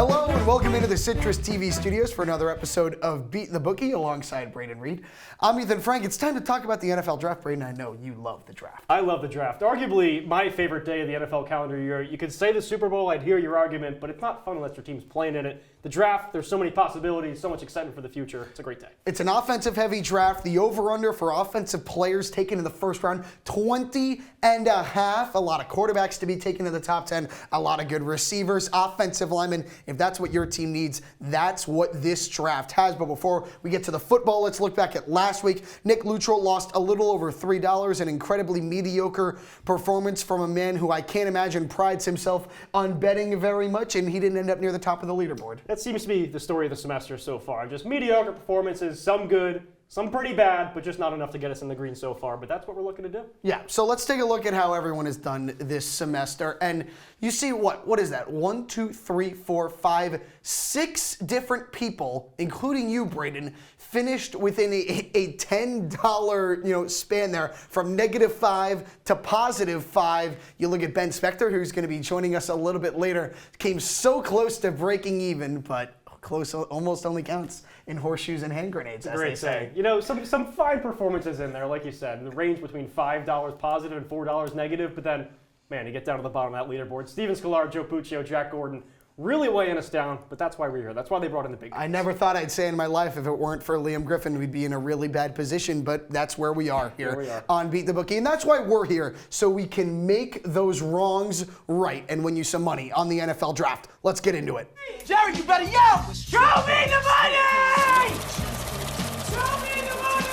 Hello and welcome into the CitrusTV studios for another episode of Beat the Bookie alongside Braden Reed. I'm Ethan Frank. It's time to talk about the NFL draft. Braden, I know you love the draft. I love the draft. Arguably my favorite day of the NFL calendar year. You could say the Super Bowl, I'd hear your argument, but it's not fun unless your team's playing in it. The draft, there's so many possibilities, so much excitement for the future. It's a great day. It's an offensive-heavy draft. The over-under for offensive players taken in the first round, 20.5. A lot of quarterbacks to be taken in the top 10. A lot of good receivers, offensive linemen. If that's what your team needs, that's what this draft has. But before we get to the football, let's look back at last week. Nick Luttrell lost a little over $3, an incredibly mediocre performance from a man who I can't imagine prides himself on betting very much, and he didn't end up near the top of the leaderboard. That seems to be the story of the semester so far. Just mediocre performances, some good, some pretty bad, but just not enough to get us in the green so far. But that's what we're looking to do. Yeah, so let's take a look at how everyone has done this semester. And you see what is that? 1, 2, 3, 4, 5, 6 different people, including you, Braden, finished within a $10 span there from -5 to +5. You look at Ben Spector, who's going to be joining us a little bit later, came so close to breaking even, but close almost only counts in horseshoes and hand grenades, as they say. You know, some fine performances in there, like you said, in the range between $5 positive and $4 negative, but then, man, you get down to the bottom of that leaderboard. Steven Scolaro, Joe Puccio, Jack Gordon, really weighing us down, but that's why we're here. That's why they brought in the big guys. I never thought I'd say in my life if it weren't for Liam Griffin, we'd be in a really bad position, but that's where we are here on Beat the Bookie. And that's why we're here, so we can make those wrongs right and win you some money on the NFL draft. Let's get into it. Jerry, you better yell! Show me the money! Show me the money!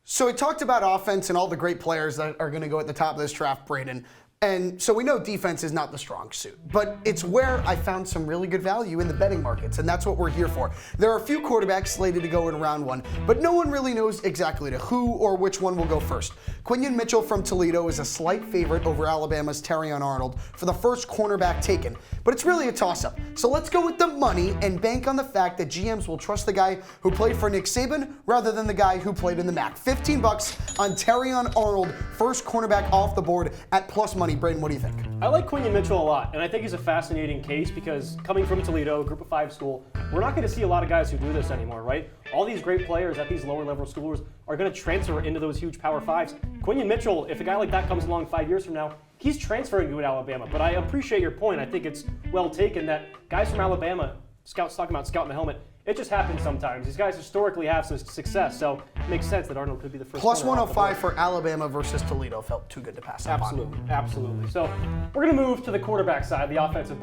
So we talked about offense and all the great players that are going to go at the top of this draft, Braden. And so we know defense is not the strong suit, but it's where I found some really good value in the betting markets, and that's what we're here for. There are a few quarterbacks slated to go in round 1, but no one really knows exactly to who or which one will go first. Quinion Mitchell from Toledo is a slight favorite over Alabama's Terrion Arnold for the first cornerback taken, but it's really a toss-up. So let's go with the money and bank on the fact that GMs will trust the guy who played for Nick Saban rather than the guy who played in the MAC. $15 on Terrion Arnold, first cornerback off the board at plus money. Braden, what do you think? I like Quinion Mitchell a lot, and I think he's a fascinating case because coming from Toledo, Group of 5 school, we're not going to see a lot of guys who do this anymore, right? All these great players at these lower level schools are going to transfer into those huge Power 5s. Quinion Mitchell, if a guy like that comes along 5 years from now, he's transferring to Alabama. But I appreciate your point. I think it's well taken that guys from Alabama, scouts talking about scouting the helmet, it just happens sometimes. These guys historically have some success, so it makes sense that Arnold could be the first. Plus 105 for Alabama versus Toledo felt too good to pass up on. Absolutely. So we're going to move to the quarterback side, the offensive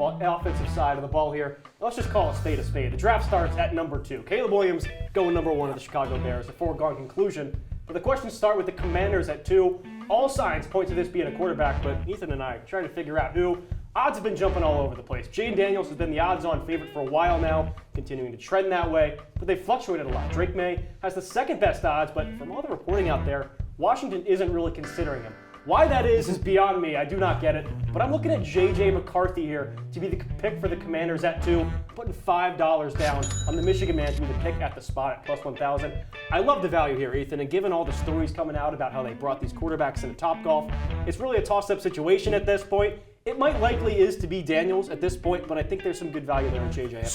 side of the ball here. Let's just call a spade a spade. The draft starts at number 2. Caleb Williams going number 1 of the Chicago Bears, a foregone conclusion. But the questions start with the Commanders at 2. All signs point to this being a quarterback, but Ethan and I are trying to figure out who. Odds have been jumping all over the place. Jaden Daniels has been the odds-on favorite for a while now, continuing to trend that way, but they've fluctuated a lot. Drake May has the second best odds, but from all the reporting out there, Washington isn't really considering him. Why that is beyond me. I do not get it. But I'm looking at J.J. McCarthy here to be the pick for the Commanders at 2, putting $5 down on the Michigan man to be the pick at the spot at plus 1,000. I love the value here, Ethan, and given all the stories coming out about how they brought these quarterbacks into Topgolf, it's really a toss-up situation at this point. It might likely is to be Daniels at this point, but I think there's some good value there in JJ.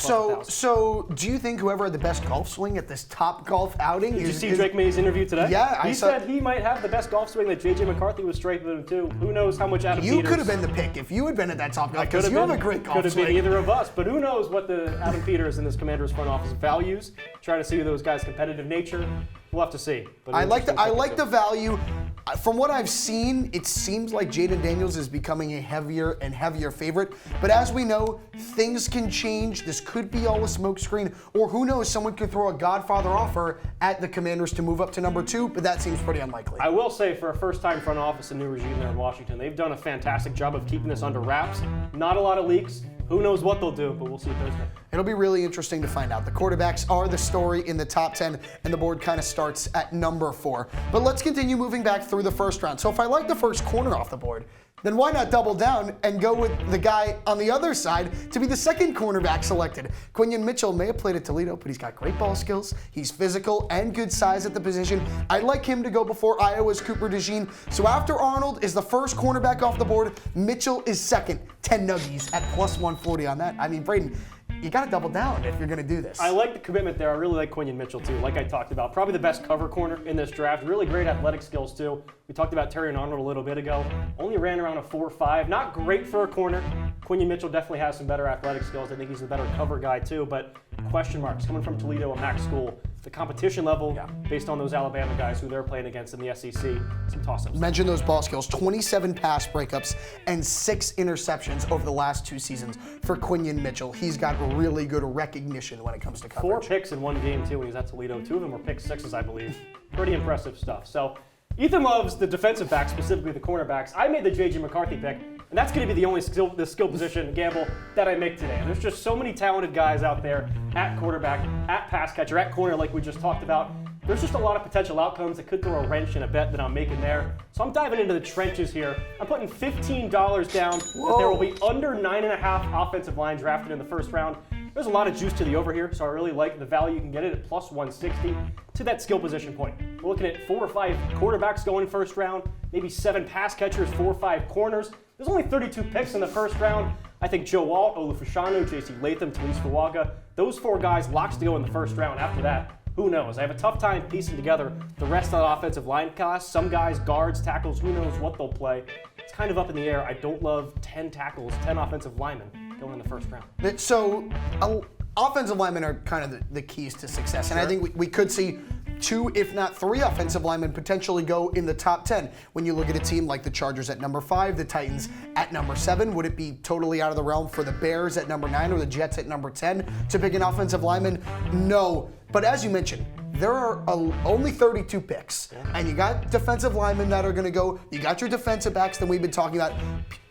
So do you think whoever had the best golf swing at this Topgolf outing Did you see Drake May's interview today? Yeah, he said he might have the best golf swing that JJ McCarthy was striking with him too. Who knows how much Adam Peters... You could have been the pick if you had been at that Topgolf because you have a great golf swing. Could have been either of us, but who knows what the Adam Peters and this Commander's front office values. Trying to see those guys' competitive nature. We'll have to see. But I like the value. From what I've seen, it seems like Jaden Daniels is becoming a heavier and heavier favorite. But as we know, things can change. This could be all a smokescreen, or who knows, someone could throw a Godfather offer at the Commanders to move up to number 2, but that seems pretty unlikely. I will say, for a first-time front office and new regime there in Washington, they've done a fantastic job of keeping this under wraps. Not a lot of leaks. Who knows what they'll do, but we'll see Thursday. It'll be really interesting to find out. The quarterbacks are the story in the top 10, and the board kind of starts at number 4. But let's continue moving back through the first round. So if I like the first corner off the board, then why not double down and go with the guy on the other side to be the second cornerback selected? Quinyon Mitchell may have played at Toledo, but he's got great ball skills. He's physical and good size at the position. I'd like him to go before Iowa's Cooper DeJean. So after Arnold is the first cornerback off the board, Mitchell is second. 10 nuggies at plus 140 on that. I mean, Braden, you got to double down if you're going to do this. I like the commitment there. I really like Quinyon Mitchell, too, like I talked about. Probably the best cover corner in this draft. Really great athletic skills, too. We talked about Terry Arnold a little bit ago. Only ran around a 4.5. Not great for a corner. Quinyon Mitchell definitely has some better athletic skills. I think he's the better cover guy, too. But question marks coming from Toledo, a MAC school. The competition level, based on those Alabama guys who they're playing against in the SEC, some toss-ups. Mention those ball skills. 27 pass breakups and 6 interceptions over the last 2 seasons for Quinyon Mitchell. He's got really good recognition when it comes to coverage. 4 picks in one game, too, when he was at Toledo. 2 of them were pick sixes, I believe. Pretty impressive stuff. So Ethan loves the defensive backs, specifically the cornerbacks. I made the J.J. McCarthy pick, and that's going to be the only skill position gamble that I make today. There's just so many talented guys out there at quarterback, at pass catcher, at corner, like we just talked about. There's just a lot of potential outcomes that could throw a wrench in a bet that I'm making there. So I'm diving into the trenches here. I'm putting $15 down that there will be under 9.5 offensive line drafted in the first round. There's a lot of juice to the over here, so I really like the value. You can get it at plus 160 to that skill position point. We're looking at 4 or 5 quarterbacks going first round, maybe 7 pass catchers, 4 or 5 corners. There's only 32 picks in the first round. I think Joe Alt, Olufashanu, J.C. Latham, Talise Fuaga, those 4 guys locks to go in the first round. After that, who knows? I have a tough time piecing together the rest of the offensive line class. Some guys, guards, tackles, who knows what they'll play. It's kind of up in the air. I don't love 10 tackles, 10 offensive linemen going in the first round. So offensive linemen are kind of the keys to success. And I think we could see 2, if not 3 offensive linemen potentially go in the top 10. When you look at a team like the Chargers at number 5, the Titans at number 7, would it be totally out of the realm for the Bears at number 9 or the Jets at number 10 to pick an offensive lineman? No. But as you mentioned, there are only 32 picks. And you got defensive linemen that are going to go. You got your defensive backs that we've been talking about.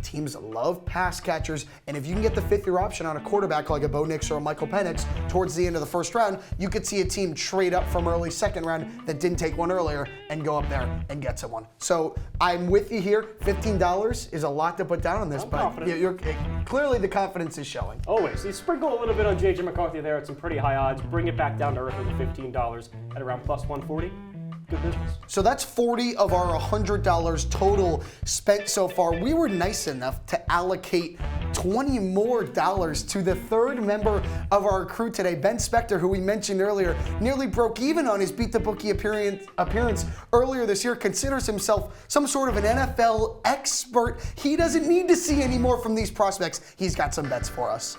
Teams love pass catchers, and if you can get the 5th-year option on a quarterback like a Bo Nix or a Michael Penix towards the end of the first round, you could see a team trade up from early second round that didn't take one earlier and go up there and get someone. So I'm with you here. $15 is a lot to put down on this, but clearly the confidence is showing. Always. You sprinkle a little bit on J.J. McCarthy there at some pretty high odds. Bring it back down to earth with the $15 at around plus 140. Good business. So that's 40 of our $100 total spent so far. We were nice enough to allocate $20 more to the 3rd member of our crew today, Ben Spector, who we mentioned earlier, nearly broke even on his Beat the Bookie appearance earlier this year, considers himself some sort of an NFL expert. He doesn't need to see any more from these prospects. He's got some bets for us.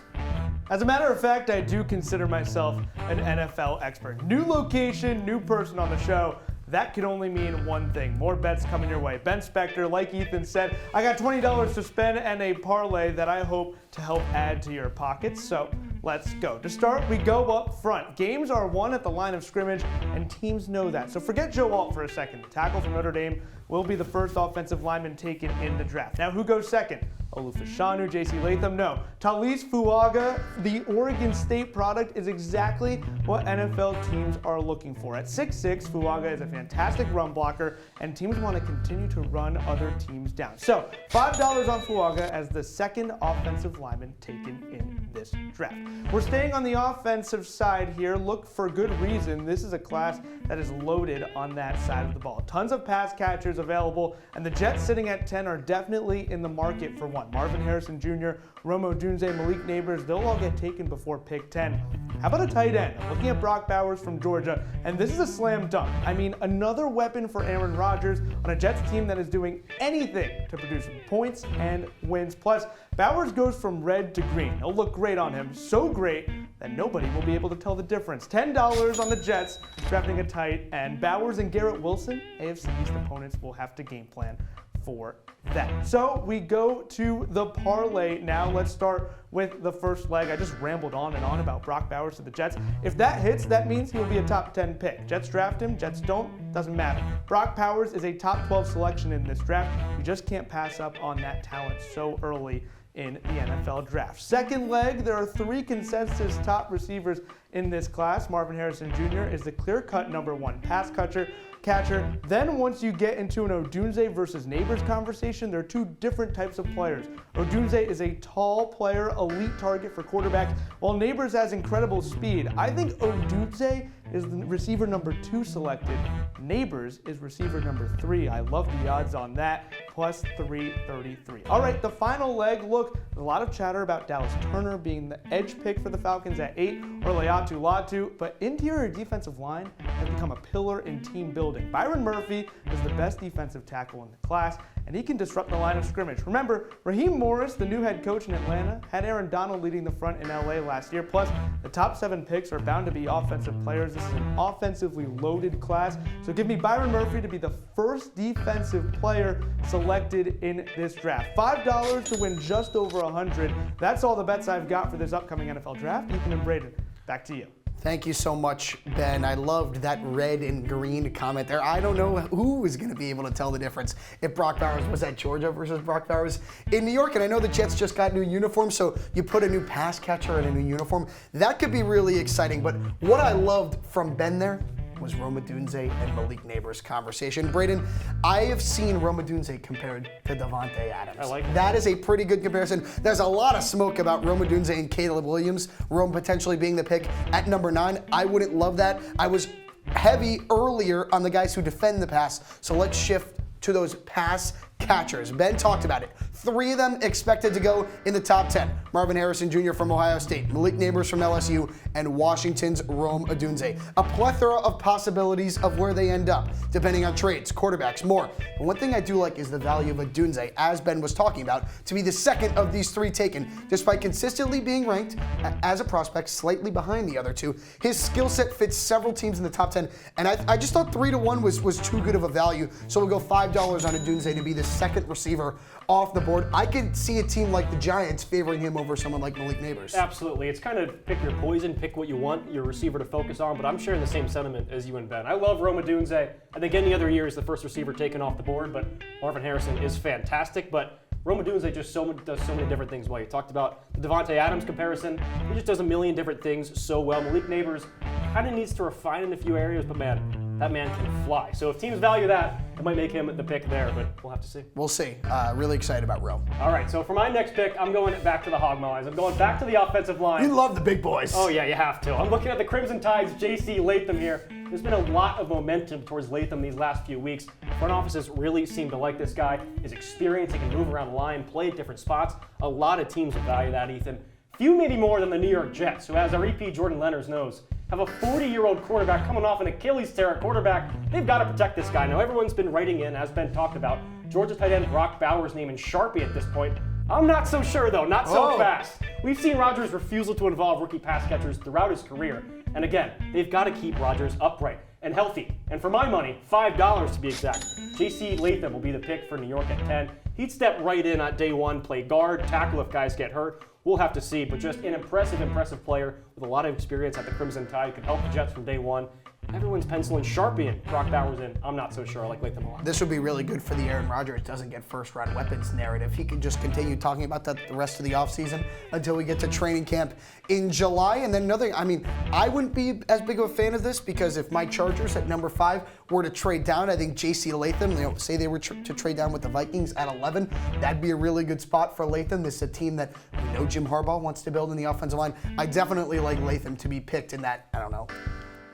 As a matter of fact, I do consider myself an NFL expert. New location, new person on the show. That could only mean one thing. More bets coming your way. Ben Spector, like Ethan said, I got $20 to spend and a parlay that I hope to help add to your pockets. So let's go. To start, we go up front. Games are won at the line of scrimmage, and teams know that. So forget Joe Alt for a second. The tackle from Notre Dame will be the first offensive lineman taken in the draft. Now, who goes second? Olufashanu, J.C. Latham? No. Talise Fuaga, the Oregon State product, is exactly what NFL teams are looking for. At 6'6", Fuaga is a fantastic run blocker, and teams want to continue to run other teams down. So, $5 on Fuaga as the second offensive lineman taken in this draft. We're staying on the offensive side here. Look for good reason. This is a class that is loaded on that side of the ball. Tons of pass catchers available, and the Jets sitting at 10 are definitely in the market for one. Marvin Harrison Jr., Rome Odunze, Malik Neighbors, they'll all get taken before pick 10. How about a tight end? I'm looking at Brock Bowers from Georgia, and this is a slam dunk. I mean, another weapon for Aaron Rodgers on a Jets team that is doing anything to produce points and wins. Plus, Bowers goes from red to green. It'll look great on him, so great that nobody will be able to tell the difference. $10 on the Jets drafting a tight end. Bowers and Garrett Wilson, AFC East opponents will have to game plan for that. So we go to the parlay now. Let's start with the first leg. I just rambled on and on about Brock Bowers to the Jets. If that hits, that means he will be a top 10 pick. Jets draft him, Jets don't, doesn't matter. Brock Bowers is a top 12 selection in this draft. You just can't pass up on that talent so early in the NFL draft. Second leg, there are 3 consensus top receivers in this class. Marvin Harrison Jr. is the clear-cut number 1 pass catcher. catcher. Then once you get into an Odunze versus Neighbors conversation, there are two different types of players. Odunze is a tall player, elite target for quarterbacks, while Neighbors has incredible speed. I think Odunze is the receiver number 2 selected. Neighbors is receiver number 3. I love the odds on that. Plus 333. All right, the final leg. Look, a lot of chatter about Dallas Turner being the edge pick for the Falcons at 8, or Laiatu Latu, but interior defensive line has become a pillar in team building. Byron Murphy is the best defensive tackle in the class, and he can disrupt the line of scrimmage. Remember, Raheem Morris, the new head coach in Atlanta, had Aaron Donald leading the front in LA last year. Plus, the top 7 picks are bound to be offensive players. This is an offensively loaded class. So give me Byron Murphy to be the first defensive player selected in this draft. $5 to win just over 100. That's all the bets I've got for this upcoming NFL draft. Ethan and Braden, back to you. Thank you so much, Ben. I loved that red and green comment there. I don't know who is going to be able to tell the difference if Brock Bowers was at Georgia versus Brock Bowers in New York. And I know the Jets just got new uniforms, so you put a new pass catcher in a new uniform. That could be really exciting. But what I loved from Ben there was Rome Odunze and Malik Neighbors' conversation. Braden, I have seen Rome Odunze compared to Davante Adams. I like it. That is a pretty good comparison. There's a lot of smoke about Rome Odunze and Caleb Williams. Rome potentially being the pick at number 9. I wouldn't love that. I was heavy earlier on the guys who defend the pass, so let's shift to those pass catchers. Ben talked about it. 3 of them expected to go in the top 10. Marvin Harrison Jr. from Ohio State, Malik Neighbors from LSU, and Washington's Rome Odunze. A plethora of possibilities of where they end up, depending on trades, quarterbacks, more. But one thing I do like is the value of Odunze, as Ben was talking about, to be the second of these 3 taken, despite consistently being ranked as a prospect slightly behind the other 2. His skill set fits several teams in the top 10, and I just thought 3 to 1 was too good of a value, so we'll go $5 on Odunze to be the second receiver off the board. I could see a team like the Giants favoring him over someone like Malik Neighbors. Absolutely. It's kind of pick your poison, pick what you want your receiver to focus on, but I'm sharing the same sentiment as you and Ben. I love Rome Odunze. I think any other year is the first receiver taken off the board, but Marvin Harrison is fantastic, but Rome Odunze just does so many different things well. You talked about the Davante Adams comparison. He just does a million different things so well. Malik Neighbors kind of needs to refine in a few areas, but man, that man can fly. So if teams value that, it might make him the pick there, but we'll have to see. We'll see. Really excited about Rome. All right, so for my next pick, I'm going back to the Hogmeyes. I'm going back to the offensive line. You love the big boys. Oh yeah, you have to. I'm looking at the Crimson Tide's J.C. Latham here. There's been a lot of momentum towards Latham these last few weeks. Front offices really seem to like this guy. His experience, he can move around the line, play at different spots. A lot of teams will value that, Ethan. Few maybe more than the New York Jets, who, as our EP Jordan Leonard knows, have a 40-year-old quarterback coming off an Achilles tear at quarterback. They've got to protect this guy. Now, everyone's been writing in, as Ben talked about, Georgia tight end Brock Bowers' name in Sharpie at this point. I'm not so sure, though. Not so fast. We've seen Rodgers' refusal to involve rookie pass catchers throughout his career. And again, they've got to keep Rodgers upright and healthy. And for my money, $5 to be exact, J.C. Latham will be the pick for New York at 10. He'd step right in at day 1, play guard, tackle if guys get hurt. We'll have to see, but just an impressive player with a lot of experience at the Crimson Tide. Could help the Jets from day 1. Everyone's penciling Sharpie in, Brock Bowers in. I'm not so sure. I like Latham a lot. This would be really good for the Aaron Rodgers doesn't get first-round weapons narrative. He can just continue talking about that the rest of the offseason until we get to training camp in July. And then another, I wouldn't be as big of a fan of this because if my Chargers at number 5 were to trade down, I think J.C. Latham, say they were to trade down with the Vikings at 11, that'd be a really good spot for Latham. This is a team that we know Jim Harbaugh wants to build in the offensive line. I definitely like Latham to be picked in that,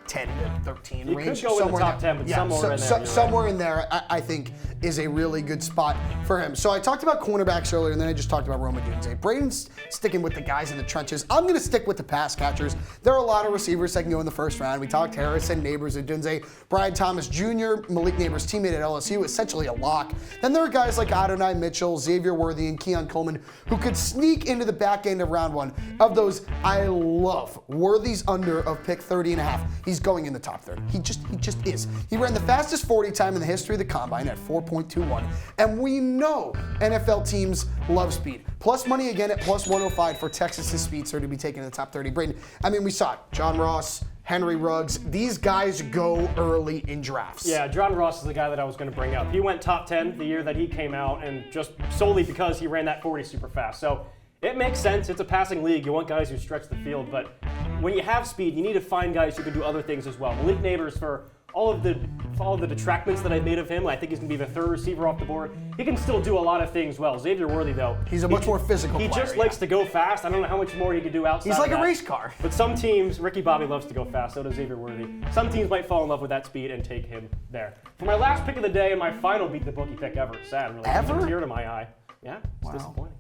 10 to 13 you range. Could go in the top 10, but somewhere in there. Somewhere in there, I think, is a really good spot for him. So I talked about cornerbacks earlier, and then I just talked about Rome Odunze. Braden's sticking with the guys in the trenches. I'm going to stick with the pass catchers. There are a lot of receivers that can go in the first round. We talked Harrison, Neighbors, Odunze, Brian Thomas Jr., Malik Neighbors' teammate at LSU, essentially a lock. Then there are guys like Adonai Mitchell, Xavier Worthy, and Keon Coleman who could sneak into the back end of round 1. Of those, I love Worthy's under of pick 30.5. He's going in the top 30. He just is. He ran the fastest 40 time in the history of the combine at 4.21. And we know NFL teams love speed. Plus money again at plus 105 for Texas's speedster to be taken in the top 30. Braden, we saw it. John Ross, Henry Ruggs, these guys go early in drafts. Yeah, John Ross is the guy that I was going to bring up. He went top 10 the year that he came out, and just solely because he ran that 40 super fast. So it makes sense. It's a passing league. You want guys who stretch the field, but when you have speed, you need to find guys who can do other things as well. Malik Neighbors, for all of the detractments that I made of him, I think he's going to be the third receiver off the board. He can still do a lot of things well. Xavier Worthy, though, he's a much more physical player. He just likes to go fast. I don't know how much more he could do outside. He's like of a that. race car. But some teams, Ricky Bobby loves to go fast, so does Xavier Worthy. Some teams might fall in love with that speed and take him there. For my last pick of the day and my final Beat the Bookie pick ever, sad, really. Ever? It's a tear to my eye. Yeah, it's disappointing.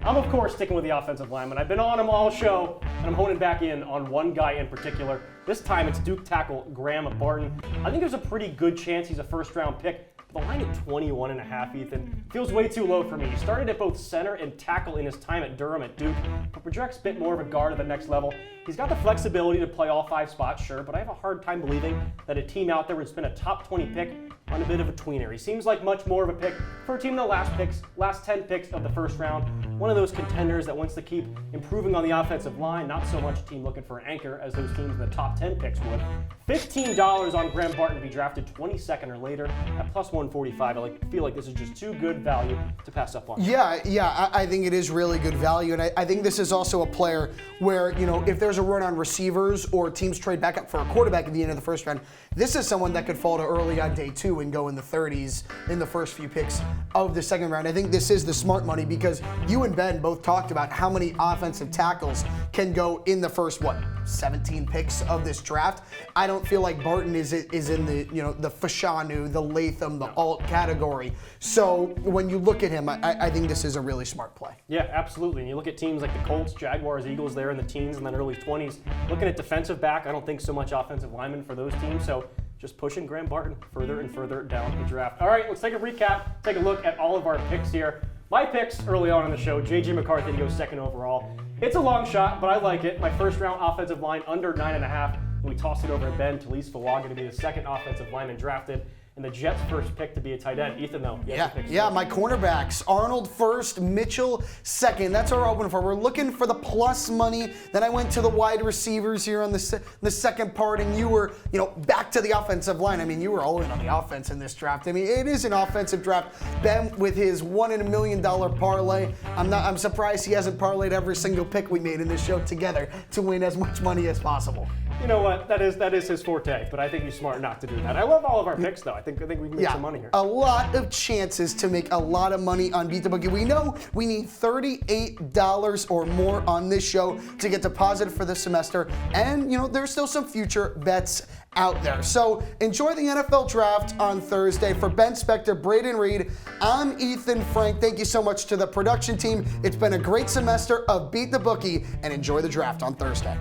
I'm, of course, sticking with the offensive lineman. I've been on him all show, and I'm honing back in on one guy in particular. This time, it's Duke tackle Graham Barton. I think there's a pretty good chance he's a first-round pick. The line at 21.5, Ethan, feels way too low for me. He started at both center and tackle in his time at Durham at Duke, but projects a bit more of a guard at the next level. He's got the flexibility to play all 5 spots, sure, but I have a hard time believing that a team out there would spend a top 20 pick on a bit of a tweener. He seems like much more of a pick for a team in the last 10 picks of the first round. One of those contenders that wants to keep improving on the offensive line, not so much a team looking for an anchor as those teams in the top 10 picks would. $15 on Graham Barton to be drafted 22nd or later at plus 145. I feel like this is just too good value to pass up on. Yeah, I think it is really good value, and I think this is also a player where, you know, if there's a run on receivers or teams trade back up for a quarterback at the end of the first round, this is someone that could fall to early on day 2 and go in the 30s in the first few picks of the second round. I think this is the smart money because you and Ben both talked about how many offensive tackles can go in the first, 17 picks of this draft. I don't feel like Barton is in the, you know, the Fashanu, the Latham, the alt category. So when you look at him, I think this is a really smart play. Yeah, absolutely. And you look at teams like the Colts, Jaguars, Eagles there in the teens and then early 20s. Looking at defensive back, I don't think so much offensive lineman for those teams. So just pushing Graham Barton further and further down the draft. All right, let's take a recap, take a look at all of our picks here. My picks early on in the show, J.J. McCarthy to go second overall. It's a long shot, but I like it. My first round offensive line under 9.5. We tossed it over to Ben Talise-Fuaga to be the second offensive lineman drafted. And the Jets' first pick to be a tight end. Ethan, though. Yeah, my cornerbacks. Arnold first, Mitchell second. That's what we're hoping for. We're looking for the plus money. Then I went to the wide receivers here on the second part, and you were, you know, back to the offensive line. I mean, you were all in on the offense in this draft. I mean, it is an offensive draft. Ben with his $1 in a million parlay. I'm surprised he hasn't parlayed every single pick we made in this show together to win as much money as possible. You know what? That is his forte, but I think he's smart not to do that. I love all of our picks, though. I think we can make some money here. A lot of chances to make a lot of money on Beat the Bookie. We know we need $38 or more on this show to get deposited for the semester, and you know there's still some future bets out there. So enjoy the NFL draft on Thursday. For Ben Spector, Braden Reed, I'm Ethan Frank. Thank you so much to the production team. It's been a great semester of Beat the Bookie, and enjoy the draft on Thursday.